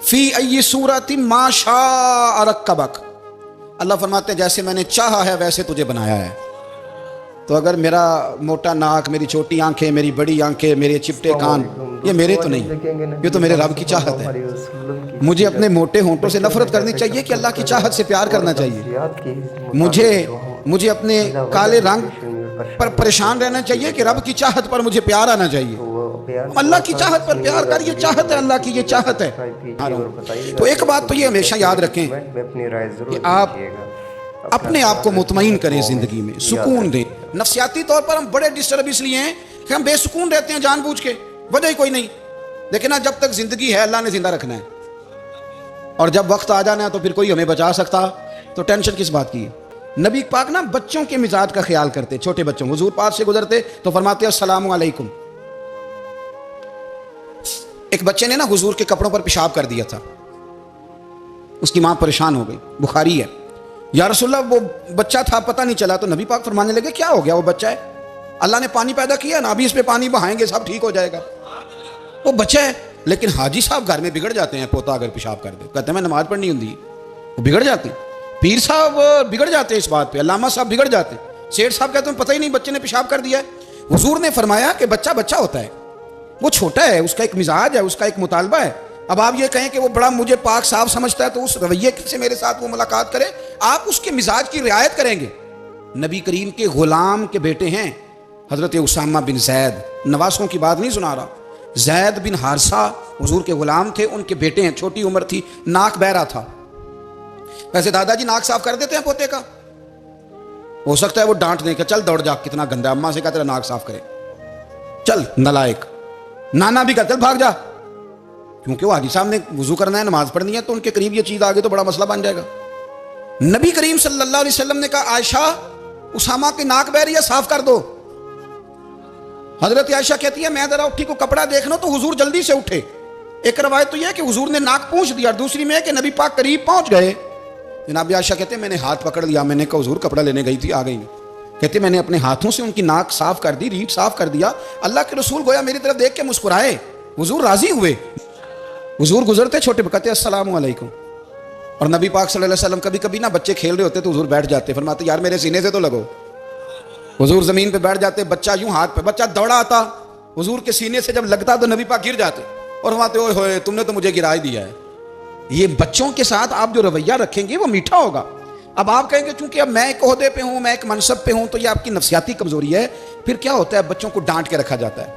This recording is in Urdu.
فی ای صورت ما شاء رکبک، اللہ فرماتے ہیں جیسے میں نے چاہا ہے ویسے تجھے بنایا ہے۔ تو اگر میرا موٹا ناک، میری چھوٹی آنکھیں، میری بڑی آنکھیں، میرے چپٹے کان، یہ میرے تو نہیں، یہ تو میرے رب کی چاہت ہے۔ مجھے اپنے موٹے ہونٹوں سے نفرت کرنی چاہیے کہ اللہ کی چاہت سے پیار کرنا چاہیے؟ مجھے اپنے کالے رنگ پر پریشان رہنا چاہیے کہ رب کی چاہت پر مجھے پیار آنا چاہیے؟ اللہ کی چاہت پر پیار کر، یہ چاہت ہے اللہ کی، یہ چاہت ہے۔ تو ایک بات تو یہ ہمیشہ یاد رکھیں کہ آپ اپنے آپ کو مطمئن کریں، زندگی میں سکون دیں۔ نفسیاتی طور پر ہم بڑے ڈسٹرب اس لیے ہیں کہ ہم بے سکون رہتے ہیں جان بوجھ کے، وجہ ہی کوئی نہیں۔ لیکن جب تک زندگی ہے اللہ نے زندہ رکھنا ہے، اور جب وقت آ جانا ہے تو پھر کوئی ہمیں بچا سکتا، تو ٹینشن کس بات کی ہے؟ نبی پاک نا بچوں کے مزاج کا خیال کرتے، چھوٹے بچوں، حضور پاک سے گزرتے تو فرماتے السلام علیکم۔ ایک بچے نے نا حضور کے کپڑوں پر پیشاب کر دیا تھا، اس کی ماں پریشان ہو گئی، بخاری ہے، یا رسول اللہ وہ بچہ تھا پتہ نہیں چلا، تو نبی پاک فرمانے لگے کیا ہو گیا، وہ بچہ ہے، اللہ نے پانی پیدا کیا نا، ابھی اس پہ پانی بہائیں گے سب ٹھیک ہو جائے گا، وہ بچہ ہے۔ لیکن حاجی صاحب گھر میں بگڑ جاتے ہیں، پوتا اگر پیشاب کر دے کہتے ہیں میں نماز پڑھنی ہوں، وہ بگڑ جاتے ہیں، پیر صاحب بگڑ جاتے ہیں اس بات پہ، علامہ صاحب بگڑ جاتے ہیں، سیٹھ صاحب کہتے ہیں پتہ ہی نہیں بچے نے پیشاب کر دیا ہے۔ حضور نے فرمایا کہ بچہ بچہ ہوتا ہے، وہ چھوٹا ہے، اس کا ایک مزاج ہے، اس کا ایک مطالبہ ہے۔ اب آپ یہ کہیں کہ وہ بڑا مجھے پاک صاف سمجھتا ہے تو اس رویے سے میرے ساتھ وہ ملاقات کرے، آپ اس کے مزاج کی رعایت کریں گے۔ نبی کریم کے غلام کے بیٹے ہیں حضرت اسامہ بن زید، نواسوں کی بات نہیں سنا رہا، زید بن حارثہ حضور کے غلام تھے، ان کے بیٹے ہیں، چھوٹی عمر تھی، ناک بہ رہا تھا۔ ویسے دادا جی ناک صاف کر دیتے ہیں پوتے کا، ہو سکتا ہے وہ ڈانٹ دیں کہ چل دوڑ جا کتنا گندا، اماں سے کہا تیرا ناک صاف کرے، چل نالائق، نانا بھی کہا چل بھاگ جا، کیونکہ وہ حاجی صاحب نے وضو کرنا ہے، نماز پڑھنی ہے، تو ان کے قریب یہ چیز آگے تو بڑا مسئلہ بن جائے گا۔ نبی کریم صلی اللہ علیہ وسلم نے کہا عائشہ اسامہ کی ناک بہ رہی ہے، صاف کر دو۔ حضرت عائشہ کہتی ہے میں ذرا اٹھی کو کپڑا دیکھنا تو حضور جلدی سے اٹھے۔ ایک روایت تو یہ ہے کہ حضور نے ناک پونچھ دیا، اور دوسری میں ہے کہ نبی پاک قریب پہنچ گئے۔ جناب عائشہ کہتے ہیں میں نے ہاتھ پکڑ لیا، میں نے کہا حضور کپڑا لینے گئی تھی، آ گئی نہیں، کہتے میں نے اپنے ہاتھوں سے ان کی ناک صاف کر دی، ریٹ صاف کر دیا۔ اللہ کے رسول گویا میری طرف دیکھ کے مسکرائے، حضور راضی ہوئے۔ حضور گزرتے چھوٹے کہتے السلام علیکم، اور نبی پاک صلی اللہ علیہ وسلم کبھی کبھی نا بچے کھیل رہے ہوتے تو حضور بیٹھ جاتے، فرماتے یار میرے سینے سے تو لگو، حضور زمین پہ بیٹھ جاتے، بچہ یوں ہاتھ پہ، بچہ دوڑا آتا حضور کے سینے سے جب لگتا تو نبی پاک گر جاتے اور فرماتے اوئے ہوئے تم نے تو مجھے گرا ہی دیا ہے۔ یہ بچوں کے ساتھ آپ جو رویہ رکھیں گے وہ میٹھا ہوگا۔ اب آپ کہیں گے چونکہ اب میں ایک عہدے پہ ہوں، میں ایک منصب پہ ہوں، تو یہ آپ کی نفسیاتی کمزوری ہے۔ پھر کیا ہوتا ہے بچوں کو ڈانٹ کے رکھا جاتا ہے،